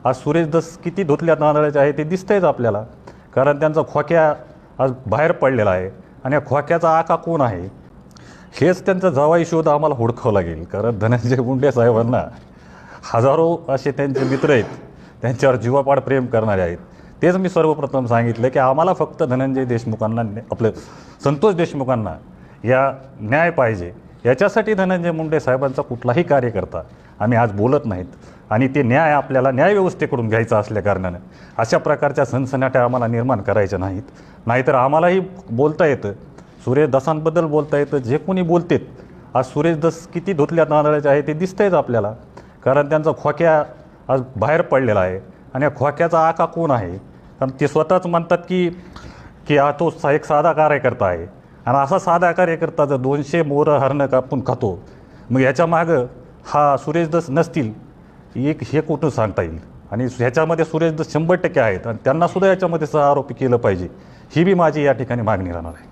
आज सुरेश दस किती धुतल्या तांदळाचे आहे ते दिसतंयच आपल्याला, कारण त्यांचा खोक्या आज बाहेर पडलेला आहे आणि या खोक्याचा आका कोण आहे हेच त्यांचा जावाई शोध आम्हाला हुडकावं लागेल. कारण धनंजय मुंडे साहेबांना हजारो असे त्यांचे मित्र आहेत, त्यांच्यावर जीवापाड प्रेम करणारे आहेत. तेच मी सर्वप्रथम सांगितलं की आम्हाला फक्त धनंजय देशमुखांना आपले संतोष देशमुखांना या न्याय पाहिजे. याच्यासाठी धनंजय मुंडे साहेबांचा कुठलाही कार्यकर्ता आम्ही आज बोलत नाहीत आणि ते न्याय आपल्याला न्यायव्यवस्थेकडून घ्यायचा असल्याकारणानं अशा प्रकारच्या सनसनाट्या आम्हाला निर्माण करायच्या नाहीत. नाहीतर आम्हालाही बोलता येतं, सुरेश दसांबद्दल बोलता येतं, जे कोणी बोलतेत. आज सुरेश दस किती धुतल्या तांदळाचे आहे ते दिसतंयच आपल्याला, कारण त्यांचा खोक्या आज बाहेर पडलेला आहे आणि या खोक्याचा आका कोण आहे. कारण ते स्वतःच म्हणतात की तो एक साधा कार्यकर्ता आहे आणि असा साधा कार्यकर्ता जर 200 मोरं हरणं कापून खातो, मग याच्या मागं हा सुरेश दस नसतील हे कुठून सांगता येईल. आणि ह्याच्यामध्ये सुरेश दस 100% आहेत आणि त्यांनासुद्धा याच्यामध्ये आरोपी केलं पाहिजे, ही बी माझी या ठिकाणी मागणी राहणार आहे.